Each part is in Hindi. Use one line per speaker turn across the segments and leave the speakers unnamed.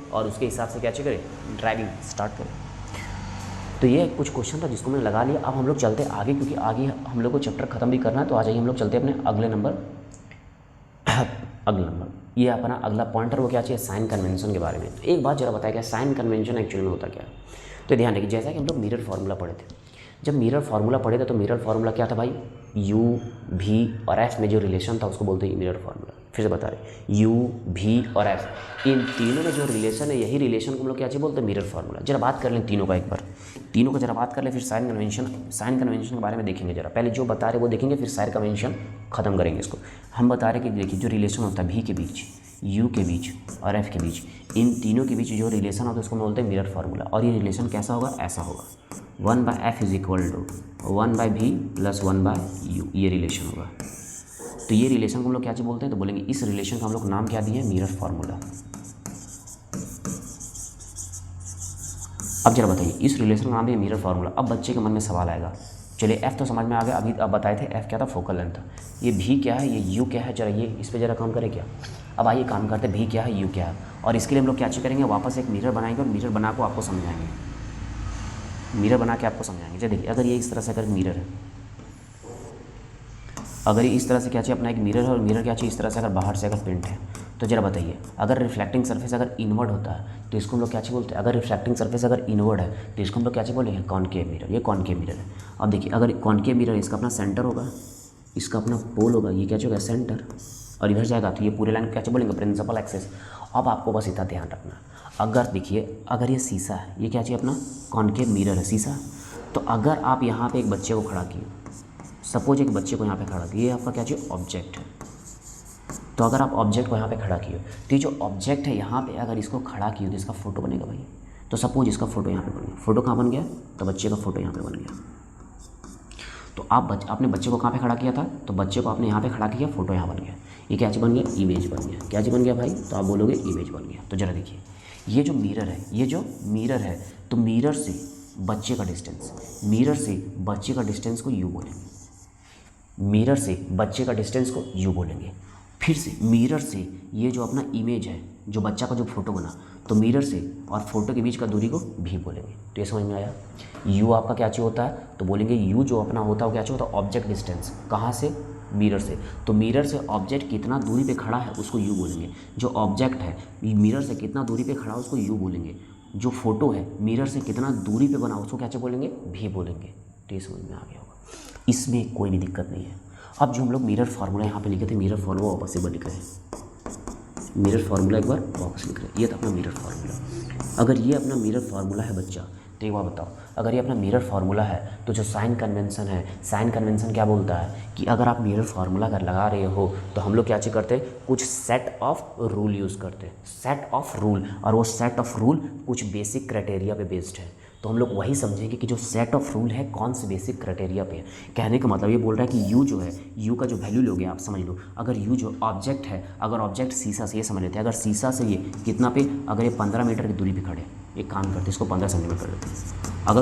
और उसके हिसाब से क्या करें, ड्राइविंग स्टार्ट करें। तो ये कुछ क्वेश्चन था जिसको मैंने लगा लिया। अब हम लोग चलते आगे, क्योंकि आगे हम लोग को चैप्टर खत्म भी करना है। तो आ जाइए हम लोग चलते अपने अगले नंबर ये अपना अगला पॉइंटर वो क्या चाहिए, साइन कन्वेंशन के बारे में। तो एक बात जरा बताया गया, साइन कन्वेंशन एक्चुअली में होता क्या है। तो ध्यान रखिए, जैसा कि हम लोग मिरर फार्मूला पढ़े थे, जब मिरर फार्मूला पढ़े थे तो मिरर फार्मूला क्या था भाई, यू भी और एफ में जो रिलेशन था उसको बोलते हैं मिरर फार्मूला। फिर से बता रहे, यू भी और एफ, इन तीनों में जो रिलेशन है, यही रिलेशन को हम लोग क्या चाहिए बोलते हैं, मिरर फार्मूला। जरा बात कर लें तीनों का एक बार, तीनों का जरा बात कर लें, फिर साइन कन्वेंशन के बारे में देखेंगे। जरा पहले जो बता रहे वो देखेंगे, फिर साइन कन्वेंशन खत्म करेंगे इसको। हम बता रहे कि देखिए जो रिलेशन होता है भी के बीच, यू के बीच और एफ के बीच, इन तीनों के बीच जो रिलेशन होता है उसको बोलते हैं मिरर फार्मूला। और ये रिलेशन कैसा होगा, ऐसा होगा, 1/f is equal to 1/v plus 1/u, ये रिलेशन होगा। तो ये रिलेशन को हम लोग क्या चीज़ बोलते हैं, तो बोलेंगे इस रिलेशन का हम लोग नाम क्या दिए, मिरर फार्मूला। अब जरा बताइए, इस रिलेशन का नाम है मिरर फार्मूला। अब बच्चे के मन में सवाल आएगा, चलिए एफ तो समझ में आ गया, अभी अब बताए थे एफ क्या था, फोकल लेंथ था। ये भी क्या है, ये यू क्या है, जरा ये इस पर जरा काम करें क्या। अब आइए काम करते हैं, भी क्या है, यू क्या है, और इसके लिए हम लोग क्या चीज़ करेंगे, वापस एक मिरर बनाएंगे और मिरर बना को आपको समझाएंगे, मिरर बना के आपको समझाएंगे। जैसे देखिए, अगर ये इस तरह से अगर मिरर है, अगर ये इस तरह से क्या चाहिए अपना एक मिरर है, और मिरर क्या चाहिए इस तरह से अगर बाहर से अगर पेंट है, तो जरा बताइए अगर रिफ्लेक्टिंग सरफेस अगर इनवर्ड होता है तो इसको हम लोग क्या चाहिए बोलते हैं, अगर रिफ्लेक्टिंग सरफेस अगर इनवर्ड है तो इसको हम लोग क्या चाहिए बोलेंगे, कॉनकेव मिरर। ये कॉनकेव मिरर है। अब देखिए, अगर कॉनकेव मिरर इसका अपना सेंटर होगा, इसका अपना पोल होगा, ये क्या चाहिए होगा सेंटर, और इधर जाएगा तो ये पूरे लाइन क्या चाहिए बोलेंगे, प्रिंसिपल एक्सेस। अब आपको बस इतना ध्यान रखना, अगर देखिए अगर ये शीशा है, ये क्या चाहिए अपना कॉनकेव मिरर है, शीशा। तो अगर आप यहाँ पे एक बच्चे को खड़ा किए, सपोज एक बच्चे को यहाँ पे खड़ा किए, ये आपका क्या चाहिए ऑब्जेक्ट है। तो अगर आप ऑब्जेक्ट को यहाँ पे खड़ा किए तो ये जो ऑब्जेक्ट है यहाँ पे अगर इसको खड़ा किए तो इसका फोटो बनेगा भाई। तो सपोज इसका फोटो यहाँ पे बन गया, फोटो कहाँ बन गया, तो बच्चे का फोटो यहाँ पे बन गया। तो आपने बच्चे को कहाँ पे खड़ा किया था, तो बच्चे को आपने यहाँ पे खड़ा किया, फोटो यहाँ बन गया। ये क्या चीज़ बन गया, इमेज बन गया। क्या चीज़ बन गया भाई, तो आप बोलोगे इमेज बन गया। तो जरा देखिए, ये जो मिरर है, ये जो मिरर है, तो मिरर से बच्चे का डिस्टेंस, मिरर से बच्चे का डिस्टेंस को यू बोलेंगे, मिरर से बच्चे का डिस्टेंस को यू बोलेंगे। फिर से मिरर से ये जो अपना इमेज है, जो बच्चा का जो फोटो बना, तो मिरर से और फोटो के बीच का दूरी को भी बोलेंगे। तो ये समझ में आया। यू आपका क्या चाहिए होता है, तो बोलेंगे यू जो अपना होता है वो क्या चाहिए होता है, ऑब्जेक्ट डिस्टेंस। कहाँ से, मिरर से। तो मिरर से ऑब्जेक्ट कितना दूरी पे खड़ा है उसको यू बोलेंगे। जो ऑब्जेक्ट है मिरर से कितना दूरी पे खड़ा है उसको यू बोलेंगे। जो फोटो है मिरर से कितना दूरी पे बना उसको क्या चाहिए बोलेंगे, भी बोलेंगे। तो ये समझ में आ गया होगा, इसमें कोई भी दिक्कत नहीं है। अब जो हम लोग मिरर फार्मूला यहाँ पे लिखे थे, मिरर फार्मूला वापस एक बार लिख रहे हैं, मिरर फार्मूला एक बार वापस लिख रहे हैं। ये था अपना मिरर फार्मूला। अगर ये अपना मिरर फार्मूला है बच्चा, तो एक बार बताओ, अगर ये अपना मिरर फार्मूला है तो जो साइन कन्वेंशन है, साइन कन्वेंशन क्या बोलता है कि अगर आप मिरर फार्मूला अगर लगा रहे हो तो हम लोग क्या चीज़ करते हैं, कुछ सेट ऑफ रूल यूज़ करते हैं, सेट ऑफ रूल। और वो सेट ऑफ रूल कुछ बेसिक क्राइटेरिया पे बेस्ड है। तो हम लोग वही समझेंगे कि जो सेट ऑफ रूल है कौन से बेसिक क्राइटेरिया पे है। कहने का मतलब ये बोल रहा है कि यू जो है, यू का जो वैल्यू लोगे आप समझ लो, अगर यू जो ऑब्जेक्ट है, अगर ऑब्जेक्ट शीशा से, ये समझ लेते हैं, अगर शीशा से ये कितना पे, अगर ये 15 मीटर की दूरी पे खड़े, एक काम करते हैं इसको 15 सेंटीमीटर लेते हैं। अगर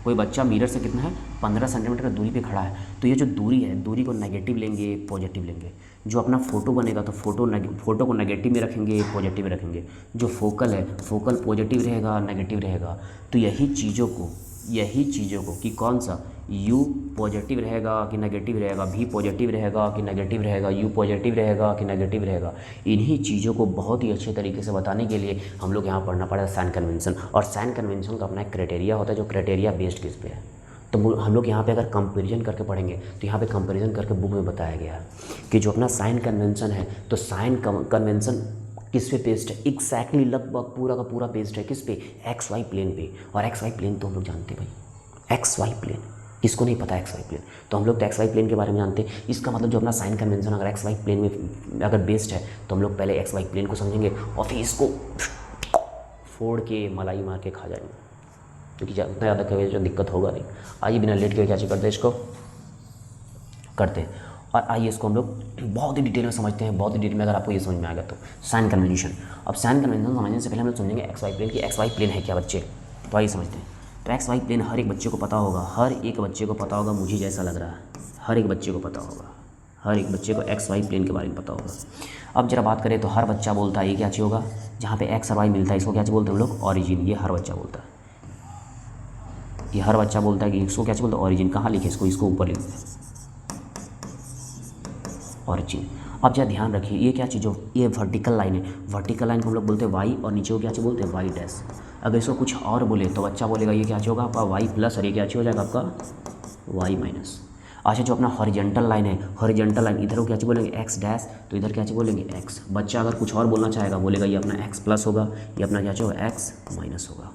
कोई बच्चा मिरर से कितना है, 15 सेंटीमीटर की दूरी पे खड़ा है, तो ये जो दूरी है, दूरी को नेगेटिव लेंगे, पॉजिटिव लेंगे। जो अपना फोटो बनेगा तो फोटो को नेगेटिव में रखेंगे, पॉजिटिव में रखेंगे। जो फोकल है, फोकल पॉजिटिव रहेगा, नेगेटिव रहेगा। तो यही चीज़ों को कि कौन सा u पॉजिटिव रहेगा कि नेगेटिव रहेगा, v पॉजिटिव रहेगा कि नेगेटिव रहेगा, u पॉजिटिव रहेगा कि नेगेटिव रहेगा, इन्हीं चीज़ों को बहुत ही अच्छे तरीके से बताने के लिए हम लोग यहाँ पढ़ना पड़ेगा साइन कन्वेंशन। और साइन कन्वेंशन का अपना एक क्राइटेरिया होता है, जो क्राइटेरिया बेस्ड किस पे है। तो हम लोग यहाँ पे अगर कंपैरिजन करके पढ़ेंगे तो यहाँ पे कंपैरिजन करके बुक में बताया गया है कि जो अपना साइन कन्वेंशन है, तो साइन कन्वेंशन किस पे बेस्ड है, एग्जैक्टली लगभग पूरा का पूरा बेस्ड है किस पे, एक्स वाई प्लेन पे। और एक्स वाई प्लेन तो हम लोग जानते हैं भाई, एक्स वाई प्लेन किसको नहीं पता एक्स वाई प्लेन, तो हम लोग तो एक्स वाई प्लेन के बारे में जानते हैं। इसका मतलब जो अपना साइन कन्वेंशन अगर एक्स वाई प्लेन में अगर बेस्ड है तो हम लोग पहले एक्स वाई प्लेन को समझेंगे और फिर इसको फोड़ के मलाई मार के खा जाएंगे, क्योंकि उतना ज़्यादा कभी जो दिक्कत होगा नहीं। आइए बिना लेट के क्या करते हैं, इसको करते हैं। और आइए इसको हम लोग बहुत ही डिटेल में समझते हैं, बहुत ही डिटेल में। अगर आपको ये समझ में आ गया तो साइन कन्वेंशन। अब साइन कन्वेंशन समझने से पहले हम लोग समझेंगे एक्स वाई प्लेन की एक्स वाई प्लेन है क्या बच्चे, तो आइए समझते हैं। तो एक्स वाई प्लेन हर एक बच्चे को पता होगा, हर एक बच्चे को पता होगा, मुझे जैसा लग रहा है हर एक बच्चे को पता होगा, हर एक बच्चे को एक्स वाई प्लेन के बारे में पता होगा। अब जरा बात करें तो हर बच्चा बोलता है ये क्या चीज़ होगा, जहाँ पे एक्स और वाई मिलता है इसको क्या चीज़ बोलते हैं हम लोग, ऑरिजिन। ये हर बच्चा बोलता है, ये हर बच्चा बोलता है कि इसको क्या चीज़ बोलते हैं, ऑरिजिन। कहाँ लिखे इसको, इसको ऊपर लिखते हैं ऑरिजिन। अब जरा ध्यान रखिए ये क्या चीज़ हो, ये वर्टिकल लाइन है, वर्टिकल लाइन को हम लोग बोलते हैं वाई, और नीचे को क्या चीज़ बोलते हैं, वाई डैश। अगर इसको कुछ और बोले तो बच्चा बोलेगा ये क्या चीज़ होगा आपका, वाई प्लस, और ये क्या चीज़ हो जाएगा आपका, वाई माइनस। अच्छा जो अपना हॉरिजेंटल लाइन है, हॉरिजेंटल लाइन इधर को क्या चीज़ बोलेंगे, एक्स डैश, तो इधर क्या चीज़ बोलेंगे, एक्स। बच्चा अगर कुछ और बोलना चाहेगा बोलेगा ये अपना एक्स प्लस होगा, ये अपना क्या चीज़ होगा, एक्स माइनस होगा।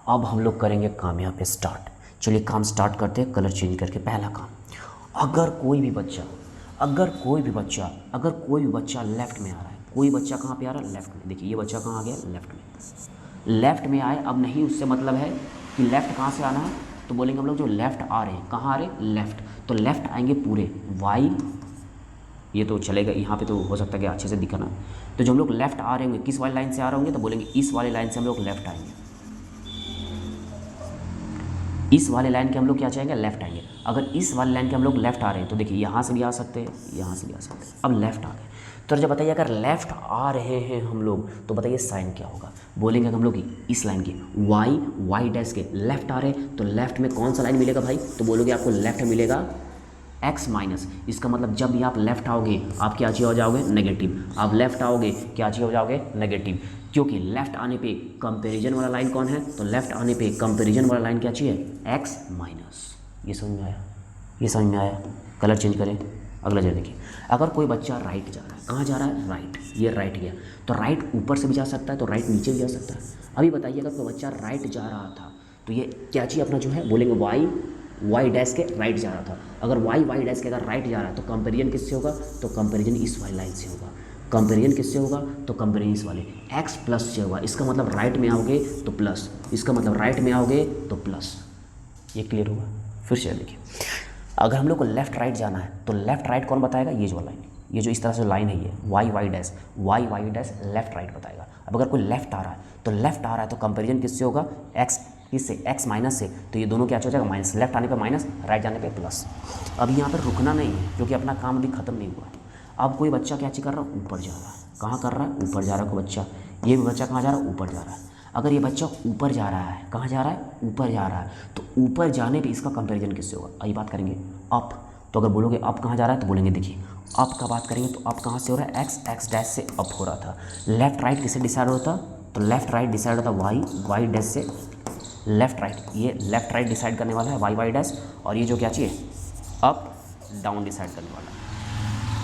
अब हम लोग करेंगे काम यहाँ पे स्टार्ट। चलिए काम स्टार्ट करते हैं कलर चेंज करके। पहला काम, अगर कोई भी बच्चा लेफ़्ट में आ रहा है, कोई बच्चा कहाँ पे आ रहा है, लेफ़्ट में। देखिए ये बच्चा कहाँ आ गया, लेफ़्ट में। लेफ़्ट में आए, अब नहीं उससे मतलब है कि लेफ़्ट कहाँ से आना है, तो बोलेंगे हम लोग जो लेफ़्ट आ रहे हैं, कहाँ आ रहे हैं, लेफ़्ट। तो लेफ़्ट आएंगे पूरे वाई, ये तो चलेगा, यहाँ पे तो हो सकता है कि अच्छे से दिखना। तो जो हम लोग लेफ़्ट आ रहे होंगे, किस वाली लाइन से आ रहे होंगे, तो बोलेंगे इस वाले लाइन से हम लोग लेफ़्ट आएंगे, इस वाले लाइन के हम लोग क्या चाहेंगे, लेफ़्ट आएंगे। अगर इस वाले लाइन के हम लोग लेफ़्ट आ रहे हैं तो देखिए यहाँ से भी आ सकते हैं, यहाँ से भी आ सकते हैं। अब लेफ़्ट आ गए, तो जब बताइए अगर लेफ़्ट आ रहे हैं हम लोग तो बताइए साइन क्या होगा। बोलेंगे हम लोग इस लाइन की वाई डैश के लेफ़्ट आ रहे हैं, तो लेफ़्ट में कौन सा लाइन मिलेगा भाई, तो बोलोगे आपको लेफ़्ट मिलेगा एक्स माइनस। इसका मतलब जब भी आप लेफ़्ट आओगे आप क्या चीज़ हो जाओगे, नेगेटिव। आप लेफ़्ट आओगे क्या चीज़ हो जाओगे, नेगेटिव। क्योंकि लेफ़्ट आने पे कंपैरिजन वाला लाइन कौन है, तो लेफ़्ट आने पे कंपैरिजन वाला लाइन क्या चाहिए, एक्स माइनस। ये समझ में आया, ये समझ में आया। कलर चेंज करें, अगला जरा देखिए। अगर कोई बच्चा राइट जा रहा है, कहाँ जा रहा है, राइट, ये राइट गया, तो राइट ऊपर से भी जा सकता है, तो राइट नीचे भी जा सकता है। अभी बताइए अगर कोई बच्चा राइट जा रहा था तो ये क्या चीज़ अपना जो है, बोलेंगे वाई डैश के राइट जा रहा था। अगर वाई डैश के अगर राइट जा रहा है तो कंपैरिजन किससे होगा, तो कंपैरिजन इस वाली लाइन से होगा। कंपैरिजन किससे होगा, तो कंपैरिजन इस वाले एक्स प्लस से होगा। इसका मतलब राइट में आओगे तो प्लस, इसका मतलब राइट में आओगे तो प्लस। ये क्लियर होगा। फिर से देखिए, अगर हम लोग को लेफ़्ट राइट जाना है तो लेफ़्ट राइट कौन बताएगा, ये जो लाइन, ये जो इस तरह से लाइन है, ये वाई डैश लेफ़्ट राइट बताएगा। अब अगर कोई लेफ़्ट आ रहा है तो लेफ़्ट आ रहा है तो कंपैरिजन किससे होगा, एक्स किससे, एक्स माइनस से। तो ये दोनों क्या हो जाएगा, माइनस। लेफ्ट आने पे माइनस, राइट जाने पे प्लस। अब यहाँ पर रुकना नहीं है क्योंकि अपना काम अभी खत्म नहीं हुआ है। अब कोई बच्चा क्या चीज़ कर रहा है, ऊपर जा रहा है। कहाँ कर रहा है, ऊपर जा रहा है कोई बच्चा। ये भी बच्चा कहाँ जा रहा है, ऊपर जा रहा है। अगर ये बच्चा ऊपर जा रहा है, कहाँ जा रहा है, ऊपर जा रहा है, तो ऊपर जाने पे इसका कंपैरिजन किससे होगा, अभी बात करेंगे अप। तो अगर बोलोगे अप कहाँ जा रहा है तो बोलेंगे देखिए अप का बात करेंगे तो अप कहाँ से हो रहा है, एक्स डैश से अप हो रहा था। लेफ्ट राइट किससे डिसाइड होता, तो लेफ्ट राइट डिसाइड होता वाई डैश से। लेफ्ट राइट, ये लेफ्ट राइट डिसाइड करने वाला है वाई डैश, और ये जो क्या चाहिए, अप डाउन डिसाइड करने वाला है।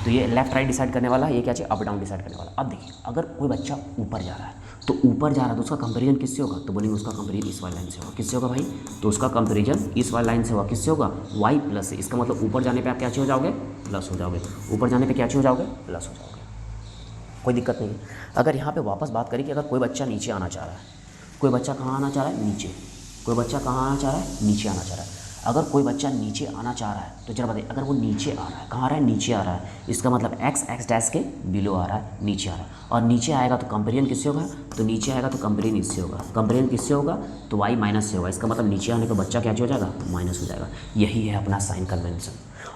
तो ये लेफ्ट राइट डिसाइड करने वाला है, ये क्या चाहिए, अप डाउन डिसाइड करने वाला। अब देखिए अगर कोई बच्चा ऊपर जा रहा है तो ऊपर जा रहा है तो उसका कंपैरिजन किससे होगा, तो बोलेंगे उसका कंपैरिजन इस वाली लाइन से होगा। किससे होगा भाई, तो उसका कंपैरिजन इस वाली लाइन से होगा। किससे होगा, वाई प्लस से। इसका मतलब ऊपर जाने पे आप क्या चीज़ हो जाओगे, प्लस हो जाओगे। ऊपर जाने पे क्या चीज़ हो जाओगे, प्लस हो जाओगे। कोई दिक्कत नहीं है। अगर यहाँ पे वापस बात करें कि अगर कोई बच्चा नीचे आना चाह रहा है, कोई बच्चा कहाँ आना चाह रहा है, नीचे। कोई बच्चा कहाँ आना चाह रहा है, नीचे आना चाह रहा है। अगर कोई बच्चा नीचे आना चाह रहा है तो जरा बताइए, अगर वो नीचे आ रहा है, कहाँ आ रहा है, नीचे आ रहा है, इसका मतलब एक्स डैश के बिलो आ रहा है, नीचे आ रहा है। और नीचे आएगा तो कंपैरिजन किससे होगा, तो नीचे आएगा तो कंपैरिजन इससे होगा। कंपैरिजन किससे होगा, तो वाई माइनस से होगा। इसका मतलब नीचे आने पर बच्चा क्या हो जाएगा, माइनस हो जाएगा। यही है अपना साइन कन्वेंशन।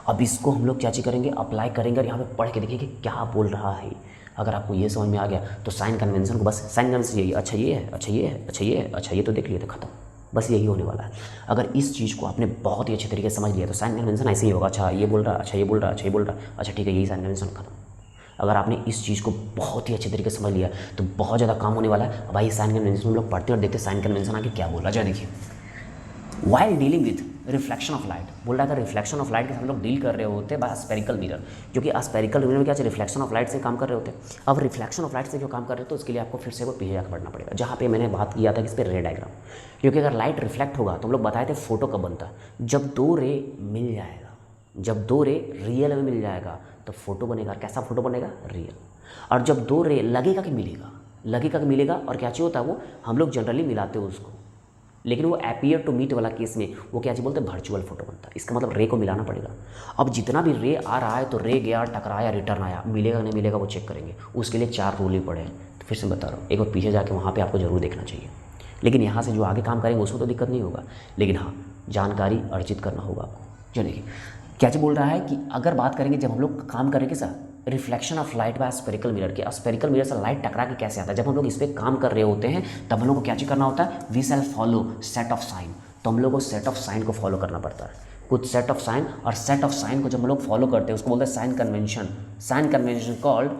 अब इसको हम लोग क्या चीज़ करेंगे, अप्लाई करेंगे और यहाँ पे पढ़ के देखिए कि क्या बोल रहा है। अगर आपको ये समझ में आ गया तो साइन कन्वेंशन को, बस साइन कन्वेंशन यही, अच्छा ये है, अच्छा ये है, अच्छा ये है, अच्छा ये तो देख लिए तो खत्म, बस यही होने वाला है। अगर इस चीज़ को आपने बहुत ही अच्छे तरीके से समझ लिया तो साइन कन्वेंशन ऐसे ही होगा। अच्छा ये बोल रहा, अच्छा ये बोल रहा, अच्छा ये बोल रहा, अच्छा ठीक है, यही साइन कन्वेंशन खत्म। अगर आपने इस चीज़ को बहुत ही अच्छे तरीके से समझ लिया तो बहुत ज़्यादा काम होने वाला है। भाई साइन कन्वेंशन हम लोग पढ़ते और देखते साइन कन्वेंशन आगे क्या बोल रहा है। देखिए, while dealing with reflection of light, बोल रहा था रिफ्लेक्शन ऑफ लाइट के हम लोग डील कर रहे होते हैं बाय स्पेरिकल मिरर, क्योंकि स्पेरिकल मिरर में क्या रिफ्लेक्शन ऑफ लाइट से काम कर रहे होते हैं। अब रिफ्लेक्शन ऑफ लाइट से जो काम कर रहे हो तो उसके लिए आपको फिर से वो पीछे जाकर पढ़ना पड़ेगा, जहाँ पे मैंने बात किया था कि इस पर रे डायग्राम। क्योंकि अगर लाइट रिफ्लेक्ट होगा तो हम लोग बताए थे फोटो कब बनता है, जब दो रे मिल जाएगा, जब दो रे रियल में मिल जाएगा तो फोटो बनेगा। कैसा फोटो बनेगा, रियल। और जब दो रे लगेगा कि मिलेगा, लगेगा कि मिलेगा, और क्या चाहिए होता है वो हम लोग जनरली मिलाते हो उसको, लेकिन वो अपीयर टू मीट वाला केस में वो क्या बोलते हैं, वर्चुअल फोटो बनता है। इसका मतलब रे को मिलाना पड़ेगा। अब जितना भी रे आ रहा है तो रे गया, टकराया, रिटर्न आया, मिलेगा नहीं मिलेगा वो चेक करेंगे। उसके लिए 4 रूल ही पड़े हैं। तो फिर से बता रहा हूँ, एक बार पीछे जाके वहाँ पे आपको जरूर देखना चाहिए। लेकिन यहाँ से जो आगे काम करेंगे उसको तो दिक्कत नहीं होगा, लेकिन हाँ जानकारी अर्जित करना होगा आपको। चलिए क्या जी बोल रहा है कि अगर बात करेंगे जब हम लोग काम करेंगे sir reflection of light by spherical mirror के, स्पेरिकल मिरर से लाइट टकरा के कैसे आता है, जब हम लोग इस पर काम कर रहे होते हैं तब हम लोग को क्या चीज करना होता है, we shall follow set of sign. तो हम लोग को सेट ऑफ साइन को फॉलो करना पड़ता है, कुछ सेट ऑफ साइन, और सेट ऑफ साइन को जब हम लोग फॉलो करते हैं उसको बोलते हैं sign convention. Sign convention called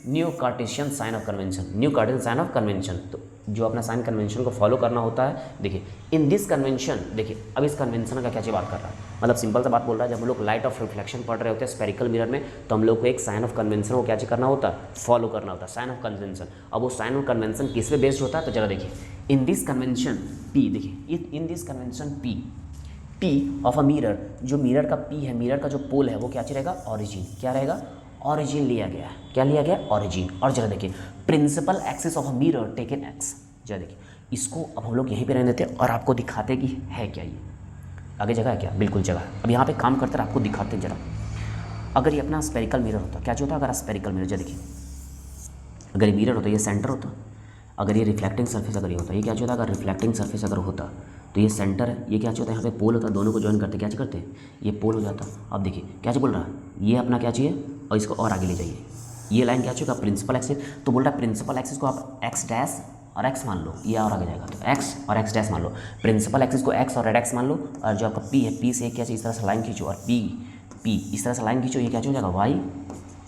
new Cartesian sign of convention, new Cartesian sign of convention. तो जो अपना साइन कन्वेंशन को फॉलो करना होता है, देखिए इन दिस कन्वेंशन, देखिए अब इस कन्वेंशन का क्या चीज़ बात कर रहा है, मतलब सिंपल सा बात बोल रहा है, जब हम लोग लाइट ऑफ रिफ्लेक्शन पढ़ रहे होते हैं स्पेरिकल मिरर में तो हम लोग को एक साइन ऑफ कन्वेंशन को क्या चीज करना होता है, फॉलो करना होता है, साइन ऑफ कन्वेंशन। अब वो साइन ऑफ कन्वेंशन किस पे बेस्ड होता है, तो जरा देखिए इन दिस कन्वेंशन पी, देखिए in this convention P of a mirror, जो मिरर का पी है, मिरर का जो पोल है वो क्या रहेगा, ऑरिजिन, क्या रहेगा, ऑरिजिन लिया गया है, क्या लिया गया, ऑरिजिन। और जरा देखिए principal axis of a mirror taken x, जरा देखिए इसको अब हम लोग यहीं पे रहने देते हैं और आपको दिखाते कि है क्या ये, आगे जगह है क्या, बिल्कुल जगह है। अब यहाँ पे काम करते हैं, आपको दिखाते हैं जरा। अगर ये अपना स्पेरिकल मिरर होता, क्या होता है, अगर स्पेरिकल मिरर, जरा देखिए अगर ये मिरर होता, ये सेंटर होता, अगर ये रिफ्लेक्टिंग सर्फेस अगर ये होता, ये क्या होता, अगर रिफ्लेक्टिंग सर्फेस अगर होता तो ये सेंटर है, ये क्या होता है, यहाँ पे पोल होता है, दोनों को ज्वाइन करते क्या करते हैं, ये पोल हो जाता। अब देखिए क्या बोल रहा है, ये अपना क्या चाहिए और इसको और आगे ले जाइए, ये लाइन क्या चाहिए, प्रिंसिपल एक्सिस, तो बोल रहा है प्रिंसिपल एक्सिस को आप एक्स डैश और एक्स मान लो, ये और आगे जाएगा तो एक्स और एक्स डैश मान लो, प्रिंसिपल एक्सिस को एक्स और रेड एक्स मान लो, और जो आपका पी है, पी से क्या चाहिए इस तरह से लाइन खींचो, और पी इस तरह से लाइन खींचो, ये क्या हो जाएगा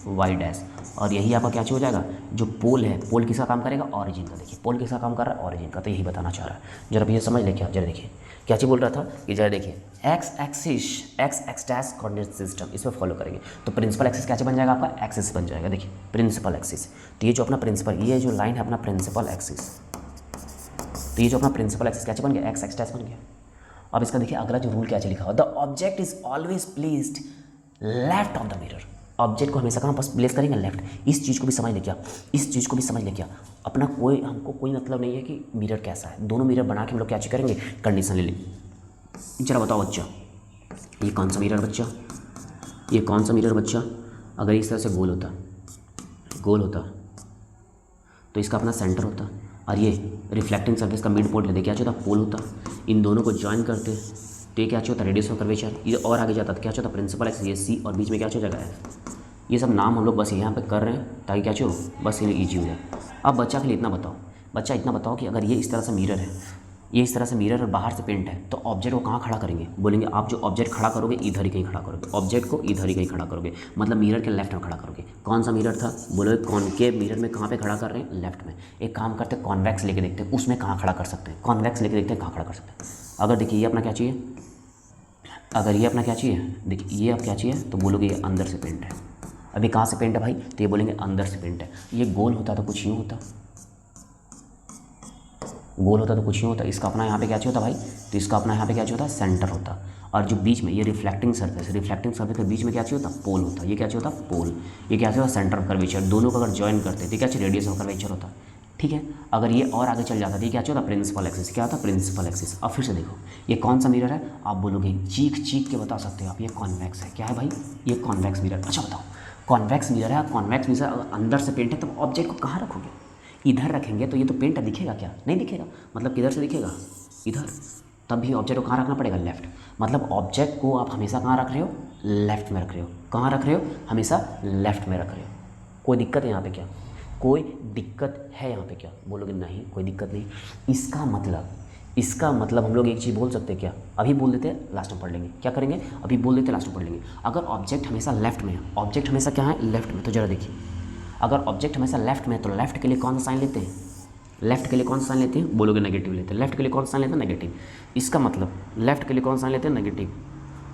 वाई डैश, और यही आपका क्या हो जाएगा, जो पोल है, पोल किसका काम करेगा, ऑरिजिन का। देखिए पोल किसका काम कर रहा है, ऑरिजिन का, तो यही बताना चाह रहा है। जरा भैया समझ लेके आप, जरा देखिए क्या चीज़ बोल रहा था कि जरा देखिए x axis, x dash coordinate system, इस पर फॉलो करेंगे तो प्रिंसिपल एक्सिस क्या बन जाएगा, आपका एक्सिस बन जाएगा। देखिए प्रिंसिपल एक्सिस, तो ये जो अपना प्रिंसिपल, ये जो लाइन है अपना प्रिंसिपल एक्सिस, तो ये जो अपना प्रिंसिपल एक्सिस क्या बन गया, एक्स डैश बन गया। अब इसका देखिए अगला जो रूल क्या लिखा हुआ, the object is always placed left of the mirror, object को हमेशा कहाँ पर प्लेस करेंगे, लेफ्ट। इस चीज़ को भी समझ ले क्या, इस चीज़ को भी समझ ले क्या, अपना कोई हमको कोई मतलब नहीं है कि मिरर कैसा है, दोनों मिरर बना के हम लोग क्या चीज़ करेंगे, कंडीशन ले लें। जरा बताओ बच्चा, ये कौन सा मिरर बच्चा, ये कौन सा मिरर बच्चा, अगर इस तरह से गोल होता तो इसका अपना सेंटर होता, और ये रिफ्लेक्टिंग सर्फेस का मिड पॉइंट लेते क्या होता, पोल होता, इन दोनों को ज्वाइन करते तो ये क्या होता, रेडियस ऑफ कर्वेचर, ये और आगे जाता तो क्या होता, प्रिंसिपल एक्सिस, ये सी, और बीच में क्या हो जाएगा एफ। ये सब नाम हम लोग बस यहाँ पे कर रहे हैं ताकि क्या बस ये ईजी हो जाए। अब बच्चा के लिए इतना बताओ, बच्चा इतना बताओ कि अगर ये इस तरह से मिरर है, ये इस तरह से मिरर और बाहर से पेंट है, तो ऑब्जेक्ट को कहाँ खड़ा करेंगे, बोलेंगे आप जो ऑब्जेक्ट खड़ा करोगे इधर ही कहीं खड़ा करोगे, ऑब्जेक्ट को इधर ही कहीं खड़ा करोगे, मतलब मिरर के लेफ्ट में खड़ा करोगे। कौन सा मिरर था, बोलोगे कॉनकेव मिरर में कहाँ पे खड़ा कर रहे हैं, लेफ्ट में। एक काम करते हैं कॉन्वेक्स लेके देखते हैं उसमें कहाँ खड़ा कर सकते हैं, कॉन्वेक्स लेके देखते हैं कहाँ खड़ा कर सकते हैं। अगर देखिए ये अपना क्या चाहिए, अगर ये अपना क्या चाहिए, देखिए ये अब क्या चाहिए, तो बोलोगे ये अंदर से पेंट है। अभी कहाँ से पेंट है भाई, तो ये बोलेंगे अंदर से पेंट है। ये गोल होता तो कुछ यूँ होता, गोल होता तो कुछ यूँ होता, इसका अपना यहाँ पे क्या चाहिए होता भाई, तो इसका अपना यहाँ पे क्या चाहिए होता, सेंटर होता, और जो बीच में ये रिफ्लेक्टिंग सर्फेस के बीच में क्या चाहिए होता, पोल होता, ये क्या चाहिए होता, पोल, ये क्या चाहिए होता, सेंटर ऑफ कर्वेचर, दोनों को अगर ज्वाइन करते तो क्या चाहिए, रेडियस ऑफ कर्वेचर होता। ठीक है, अगर ये और आगे चल जाता तो ये क्या होता, प्रिंसिपल एक्सिस, क्या होता, प्रिंसिपल एक्सिस। अब फिर से देखो ये कौन सा मिरर है, आप बोलोगे चीख के बता सकते हो आप, ये कॉन्वेक्स है। क्या है भाई, ये कॉन्वेक्स मिरर। अच्छा बताओ, कॉन्वेक्स मिरर है, कॉन्वेक्स मिरर अगर अंदर से पेंट है तो ऑब्जेक्ट को कहाँ रखोगे, इधर रखेंगे तो ये तो पेंट दिखेगा क्या, नहीं दिखेगा, मतलब किधर से दिखेगा, इधर। तब भी ऑब्जेक्ट को कहाँ रखना पड़ेगा, लेफ्ट। मतलब ऑब्जेक्ट को आप हमेशा कहाँ रख रहे हो, लेफ्ट में रख रहे हो। कहाँ रख रहे हो, हमेशा लेफ्ट में रख रहे हो। कोई दिक्कत है यहाँ पे क्या, कोई दिक्कत है यहाँ पे क्या, बोलोगे नहीं कोई दिक्कत नहीं। इसका मतलब हम लोग एक चीज़ बोल सकते हैं क्या, अभी बोल देते हैं लास्ट में पढ़ लेंगे, क्या करेंगे अभी बोल देते हैं लास्ट में पढ़ लेंगे। अगर ऑब्जेक्ट हमेशा लेफ्ट में है, ऑब्जेक्ट हमेशा क्या है, लेफ्ट में, तो जरा देखिए अगर ऑब्जेक्ट हमेशा लेफ्ट में है तो लेफ्ट के लिए कौन सा साइन लेते हैं, लेफ्ट के लिए कौन सा साइन लेते हैं, बोलोगे नेगेटिव लेते हैं। लेफ्ट के लिए कौन सा साइन लेते हैं, नेगेटिव। इसका मतलब लेफ्ट के लिए कौन सा साइन लेते हैं, नेगेटिव।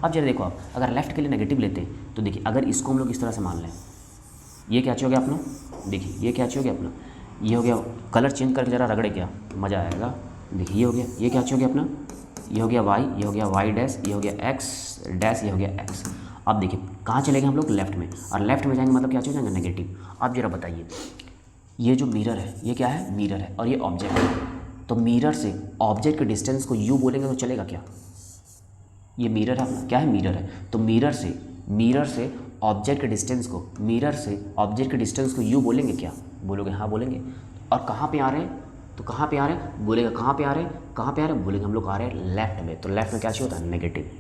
अब जरा देखो आप अगर लेफ्ट के लिए नेगेटिव लेते हैं तो देखिए अगर इसको हम लोग इस तरह से मान लें, ये क्या चाहिए हो गया अपना, देखिए ये क्या चाहिए हो गया अपना, ये हो गया, कलर चेंज करके ज़रा रगड़े क्या मज़ा आएगा। देखिए ये हो गया, ये क्या चाहिए हो गया अपना, ये हो गया वाई, ये हो गया वाई डैश, ये हो गया एक्स डैश, ये हो गया एक्स। अब देखिए कहाँ चलेंगे हम लोग, लेफ्ट में, और लेफ्ट में जाएंगे मतलब क्या हो जाएगा, नेगेटिव। अब जरा बताइए ये जो मिरर है ये क्या है, मिरर है, और ये ऑब्जेक्ट है, तो मिरर से ऑब्जेक्ट के डिस्टेंस को यू बोलेंगे तो चलेगा क्या, ये मिरर है अपना, क्या है, मिरर है, तो मिरर से ऑब्जेक्ट के डिस्टेंस को, मिरर से ऑब्जेक्ट के डिस्टेंस को यू बोलेंगे क्या, बोलोगे हाँ बोलेंगे। और कहाँ पे आ रहे हैं, तो कहाँ पे आ रहे हैं, बोलेगा कहाँ पे आ रहे हैं, कहाँ पे आ रहे हैं, बोलेंगे हम लोग आ रहे हैं लेफ्ट में, तो लेफ्ट में क्या चाहिए होता है, नेगेटिव।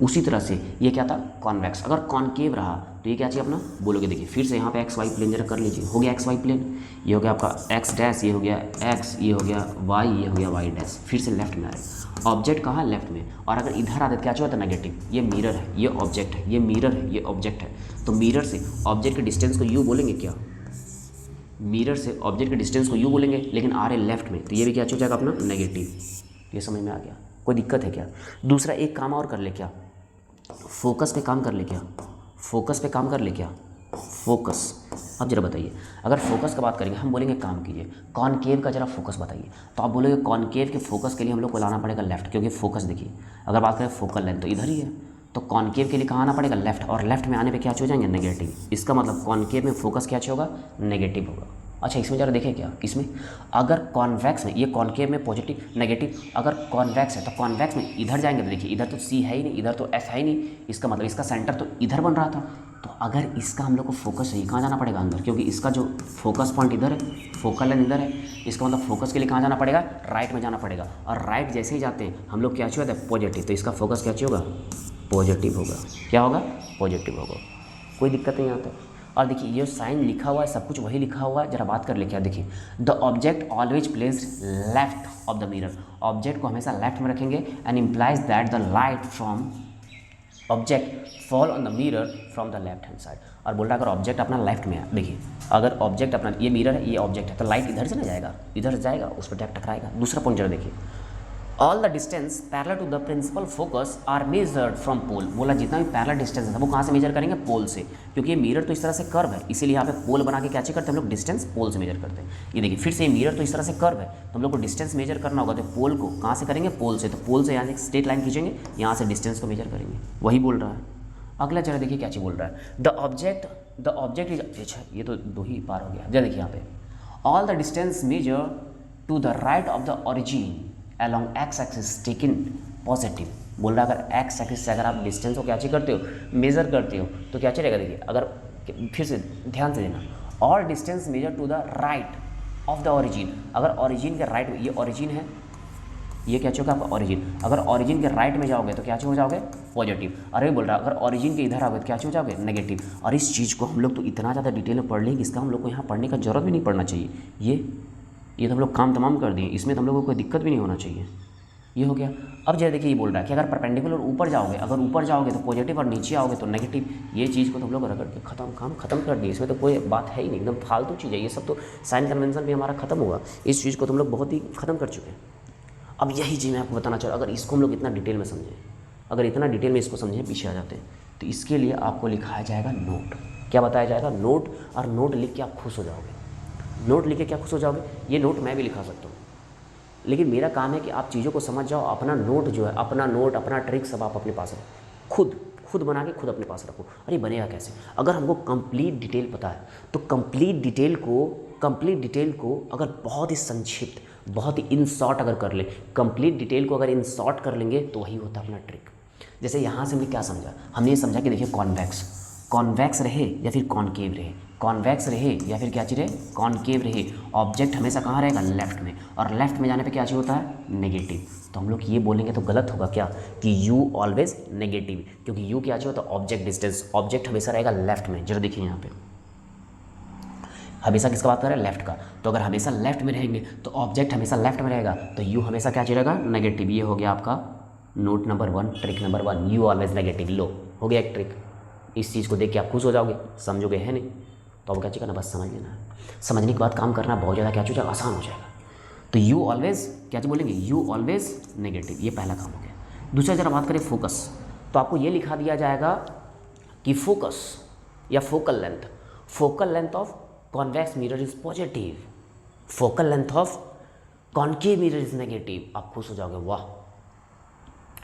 उसी तरह से ये क्या था, कॉन्वेक्स। अगर कॉनकेव रहा तो ये क्या चाहिए अपना, बोलोगे देखिए फिर से यहाँ पे एक्स वाई प्लेन जरा कर लीजिए, हो गया एक्स वाई प्लेन, ये हो गया आपका एक्स डैश, ये हो गया एक्स, ये हो गया वाई, ये हो गया वाई डैश। फिर से लेफ्ट में आ रहे, ऑब्जेक्ट कहाँ, लेफ्ट में। और अगर इधर आते क्या चाहिए होता है, नेगेटिव। ये मिरर है, ये ऑब्जेक्ट है, ये मिरर है, ये ऑब्जेक्ट है। तो मिरर से ऑब्जेक्ट के डिस्टेंस को यू बोलेंगे क्या, मिरर से ऑब्जेक्ट के डिस्टेंस को यू बोलेंगे, लेकिन आ रहे लेफ्ट में, तो ये भी क्या हो जाएगा अपना, नेगेटिव। ये समझ में आ गया, कोई दिक्कत है क्या। दूसरा एक काम और कर ले क्या, फोकस पे काम कर ले क्या, फोकस पे काम कर ले क्या, फोकस। अब जरा बताइए, अगर फोकस की बात करेंगे हम बोलेंगे काम कीजिए, कॉनकेव का जरा फोकस बताइए, तो आप बोलेंगे कॉनकेव के फोकस के लिए हम लोग को लाना पड़ेगा लेफ्ट, क्योंकि फोकस देखिए अगर बात करें फोकल लेंथ तो इधर ही है, तो कॉनकेव के लिए कहाँ आना पड़ेगा, लेफ्ट। और लेफ्ट में आने पे क्या हो जाएंगे, नेगेटिव। इसका मतलब कॉनकेव में फोकस क्या होगा, नेगेटिव होगा। अच्छा इसमें जरा देखें क्या, इसमें अगर कॉन्वेक्स में, ये कॉनकेव में पॉजिटिव नेगेटिव, अगर कॉन्वेक्स है तो कॉन्वेक्स में इधर जाएंगे तो देखिए इधर तो सी है ही नहीं, इधर तो एस है ही नहीं, इसका मतलब इसका सेंटर तो इधर बन रहा था। तो अगर इसका हम लोग को फोकस चाहिए कहाँ जाना पड़ेगा, अंदर, क्योंकि इसका जो फोकस पॉइंट इधर है, फोकल लाइन इधर है, इसका मतलब फोकस के लिए कहाँ जाना पड़ेगा, राइट में जाना पड़ेगा। और राइट जैसे ही जाते हैं हम लोग क्या चाहिए होता है, पॉजिटिव, तो इसका फोकस क्या चाहिए होगा, पॉजिटिव होगा। क्या होगा, पॉजिटिव होगा, कोई दिक्कत नहीं आता। और देखिए ये साइन लिखा हुआ है, सब कुछ वही लिखा हुआ है, जरा बात कर ले क्या, देखिए the object always placed left of the mirror, object को हमेशा लेफ्ट में रखेंगे, and implies that the light from object fall on the mirror from the left hand side. और बोल रहा है अगर ऑब्जेक्ट अपना लेफ्ट में है, देखिए अगर ऑब्जेक्ट अपना, ये मिरर है, ये ऑब्जेक्ट है, तो लाइट इधर से ना जाएगा, इधर जाएगा, उस पर टकराएगा। दूसरा पॉइंट जरा देखिए, all the distance parallel to the principal focus are measured from pole, बोला जितना भी पैरेलल डिस्टेंस है वो कहाँ से मेजर करेंगे, पोल से, क्योंकि ये मिरर तो इस तरह से कर्व है, इसीलिए यहाँ पे पोल बना के क्या चेक करते हैं हम लोग, डिस्टेंस पोल से मेजर करते हैं। ये देखिए फिर से मिरर तो इस तरह से कर्व है, तो हम लोग को डिस्टेंस मेजर करना होगा, तो पोल को कहाँ से करेंगे, पोल से, तो पोल से यहाँ से स्ट्रेट लाइन खींचेंगे, यहाँ से डिस्टेंस को मेजर करेंगे, वही बोल रहा है। अगला जरा देखिए क्या चीज़ बोल रहा है, द ऑब्जेक्ट इज, अच्छा ये तो दो ही पार हो गया, जरा देखिए यहाँ पे, all the distance measure to the right of the origin along x axis taken positive, बोल रहा है अगर x एक्सिस से अगर आप डिस्टेंस को क्या चीज करते हो, मेजर करते हो, तो क्या चलेगा, देखिए अगर फिर से ध्यान से देना, all distance measure to the right of the origin, अगर ओरिजिन के राइट में, ये ओरिजिन है, ये क्या चाहिए आपका ओरिजिन, अगर ओरिजिन के राइट में जाओगे तो क्या हो जाओगे, पॉजिटिव। अरे बोल रहा है अगर ओरिजिन के इधर आओगे तो क्या हो जाओगे, नेगेटिव। और इस चीज़ को हम लोग तो इतना ज़्यादा डिटेल में पढ़ लेंगे, इसका हम लोग को यहाँ पढ़ने का जरूरत भी नहीं पड़ना चाहिए, ये तो हम लोग काम तमाम कर दिए, इसमें तो हम लोग को कोई दिक्कत भी नहीं होना चाहिए। ये हो गया। अब जैसे देखिए ये बोल रहा है कि अगर परपेंडिकुलर ऊपर जाओगे, अगर ऊपर जाओगे तो पॉजिटिव और नीचे आओगे तो नेगेटिव। ये चीज़ को तो हम लोग रगड़ के काम खत्म कर दिए, इसमें तो कोई बात है ही नहीं, एकदम फालतू चीज़ है ये सब, तो साइन कन्वेंशन भी हमारा खत्म हुआ, इस चीज़ को तो हम लोग बहुत ही खत्म कर चुके हैं। अब यही चीज़ मैं आपको बताना चाह रहा हूँ, अगर इसको हम लोग इतना डिटेल में समझें, अगर इतना डिटेल में इसको समझें, पीछे आ जाते हैं, तो इसके लिए आपको लिखाया जाएगा नोट। क्या बताया जाएगा, नोट। और नोट लिख के आप खुश हो जाओगे, नोट लिख के क्या खुश हो जाओगे, ये नोट मैं भी लिखा सकता हूँ, लेकिन मेरा काम है कि आप चीज़ों को समझ जाओ, अपना नोट जो है, अपना नोट, अपना ट्रिक सब आप अपने पास रखो, खुद बना के खुद अपने पास रखो। अरे बनेगा कैसे, अगर हमको कंप्लीट डिटेल पता है तो कंप्लीट डिटेल को अगर बहुत ही संक्षिप्त, बहुत ही इन शॉर्ट अगर कर ले, कंप्लीट डिटेल को अगर इन शॉर्ट कर लेंगे तो वही होता है अपना ट्रिक। जैसे यहाँ से हमने क्या समझा, हमने ये समझा कि देखिए कॉन्वेक्स रहे या फिर कॉनकेव रहे, कॉन्वेक्स रहे या फिर क्या चीज़ रहे, कॉनकेव रहे, ऑब्जेक्ट हमेशा कहाँ रहेगा, लेफ्ट में, और लेफ्ट में जाने पे क्या चीज़ होता है, नेगेटिव। तो हम लोग ये बोलेंगे तो गलत होगा क्या, कि यू ऑलवेज नेगेटिव, क्योंकि यू क्या चीज़ होता है, ऑब्जेक्ट डिस्टेंस, ऑब्जेक्ट हमेशा रहेगा लेफ्ट में। जरा देखिए यहाँ पे हमेशा किसका बात कर रहे हैं, लेफ्ट का, तो अगर हमेशा लेफ्ट में रहेंगे तो ऑब्जेक्ट हमेशा लेफ्ट में रहेगा, तो यू हमेशा क्या चीज़ रहेगा, नेगेटिव। ये हो गया आपका note number 1, trick number 1, you always negative. लो हो गया एक ट्रिक, इस चीज़ को देख के आप खुश हो जाओगे, समझोगे है नहीं, तो अब क्या चाहिए करना, बस समझ लेना है, समझने के बाद काम करना बहुत ज़्यादा क्या चीज़ आसान हो जाएगा। तो यू ऑलवेज क्या चीज़ बोलेंगे, यू ऑलवेज नेगेटिव, ये पहला काम हो गया। दूसरा जरा बात करें फोकस, तो आपको ये लिखा दिया जाएगा कि फोकस या focal length of convex mirror is positive, focal length of concave mirror is negative. आप खुश हो जाओगे, वाह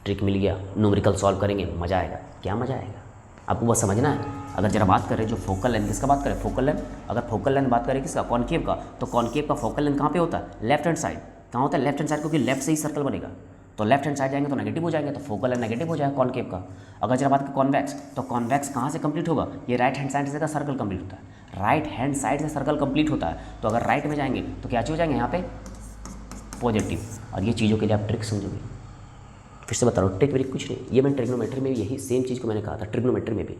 ट्रिक मिल गया, न्यूमेरिकल सॉल्व करेंगे, मज़ा आएगा। क्या मज़ा आएगा, आपको बस समझना है। अगर जरा बात करें जो फोकल लेंथ, किसका बात करें, फोकल लेंथ, अगर फोकल लेंथ बात करें किसका, कॉनकेव का, तो कॉनकेव का फोकल लेंथ कहाँ पे होता है, लेफ्ट हैंड साइड। कहाँ होता है, लेफ्ट हैंड साइड, क्योंकि लेफ्ट से ही सर्कल बनेगा, तो लेफ्ट हैंड साइड जाएंगे तो नेगेटिव हो जाएंगे, तो फोकल लेंथ नेगेटिव हो जाएगा कॉनकेव का। अगर जरा बात करें कॉन्वेक्स, तो कॉन्वेक्स कहाँ से कंप्लीट होगा, ये राइट हैंड साइड से सर्कल कंप्लीट होता है, राइट हैंड साइड से सर्कल कंप्लीट होता है, तो अगर राइट में जाएंगे तो क्या चीज़ हो जाएंगे यहाँ पे, पॉजिटिव। और ये चीज़ों के लिए आप ट्रिक समझोगे, फिर से बता रहा हूँ, ट्रिक वेरिक कुछ नहीं, ये मैं ट्रिग्नोमेट्री में भी यही सेम चीज़ को मैंने कहा था ट्रिग्नोमेट्री में भी,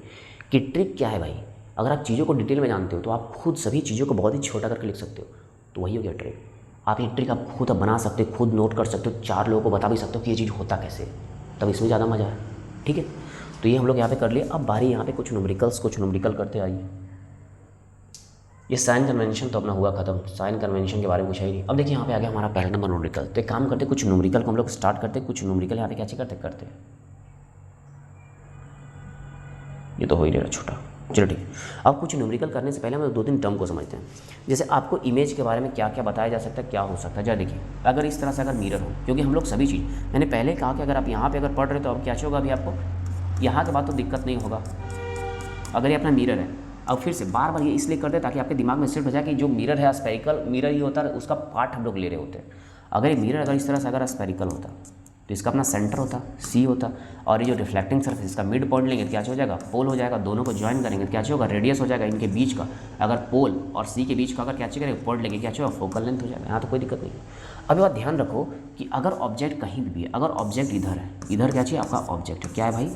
कि ट्रिक क्या है भाई, अगर आप चीज़ों को डिटेल में जानते हो तो आप खुद सभी चीज़ों को बहुत ही छोटा करके लिख सकते हो, तो वही हो गया ट्रिक। आप ये ट्रिक आप खुद बना सकते हो, खुद नोट कर सकते हो, 4 लोगों को बता भी सकते हो कि ये चीज़ होता कैसे, तब इसमें ज़्यादा मज़ा है। ठीक है, तो ये हम लोग यहाँ पे कर लिए। अब बारी यहाँ पे कुछ न्यूमेरिकल करते आइए। ये साइन कन्वेंशन तो अपना हुआ खत्म, साइन कन्वेंशन के बारे में कुछ है ही नहीं। अब देखिए यहाँ पे आ गया हमारा पहला नंबर न्यूमेरिकल। तो एक काम करते कुछ न्यूमेरिकल को हम लोग स्टार्ट करते, कुछ न्यूमेरिकल यहाँ पे क्या करते हैं। ये तो हो ही रहा छोटा, चलो ठीक है। अब कुछ न्यूमेरिकल करने से पहले हम 2-3 टर्म को समझते हैं। जैसे आपको इमेज के बारे में क्या क्या बताया जा सकता है, क्या हो सकता है। जरा देखिए, अगर इस तरह से अगर मिरर हो, क्योंकि हम लोग सभी चीज़, मैंने पहले कहा कि अगर आप यहाँ पे अगर पढ़ रहे हो तो अब क्या होगा, अभी आपको यहाँ के बाद तो दिक्कत नहीं होगा। अगर ये अपना मिरर है, अब फिर से बार बार ये इसलिए करते हैं ताकि आपके दिमाग में सेट हो जाए कि जो मिरर है स्फेरिकल मिरर ही होता है, उसका पार्ट हम लोग ले रहे होते हैं। अगर ये मिरर अगर इस तरह से अगर स्फेरिकल होता तो इसका अपना सेंटर होता, सी होता, और ये जो रिफ्लेक्टिंग सर्फेस इसका मिड पॉइंट लेंगे तो क्या हो जाएगा, पोल हो जाएगा। दोनों को ज्वाइन करेंगे तो क्या होगा, रेडियस हो जाएगा इनके बीच का। अगर पोल और सी के बीच का अगर क्या करेंगे, पॉइंट लेंगे, क्या होगा, फोकल लेंथ हो जाएगा। यहाँ तो कोई दिक्कत नहीं है। अब बात ध्यान रखो कि अगर ऑब्जेक्ट कहीं भी है, अगर ऑब्जेक्ट इधर है, इधर क्या चाहिए आपका ऑब्जेक्ट है, क्या है भाई,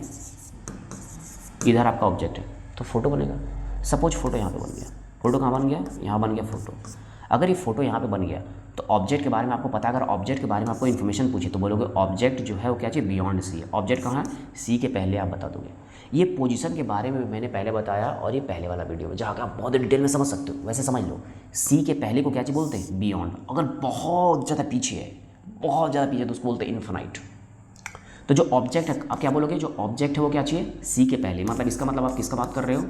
इधर आपका ऑब्जेक्ट है, तो फोटो बनेगा। सपोज फोटो यहाँ पे बन गया, फोटो कहाँ बन गया, यहाँ बन गया फोटो। अगर ये फोटो यहाँ पे बन गया तो ऑब्जेक्ट के बारे में आपको पता है, अगर ऑब्जेक्ट के बारे में आपको इन्फॉर्मेशन पूछे तो बोलोगे ऑब्जेक्ट जो है वो क्या चाहिए, बियॉन्ड सी है। ऑब्जेक्ट कहाँ है, सी के पहले आप बता दोगे। ये पोजीशन के बारे में मैंने पहले बताया, और ये पहले वाला वीडियो में, जहाँ आप बहुत डिटेल में समझ सकते हो। वैसे समझ लो, सी के पहले को क्या चाहिए बोलते हैं, बियॉन्ड। अगर बहुत ज़्यादा पीछे है, बहुत ज़्यादा पीछे, तो उसको बोलते हैं इन्फिनाइट। तो जो ऑब्जेक्ट है, आप क्या बोलोगे, जो ऑब्जेक्ट है वो क्या चाहिए, सी के पहले। मतलब इसका मतलब आप किसका बात कर रहे हो,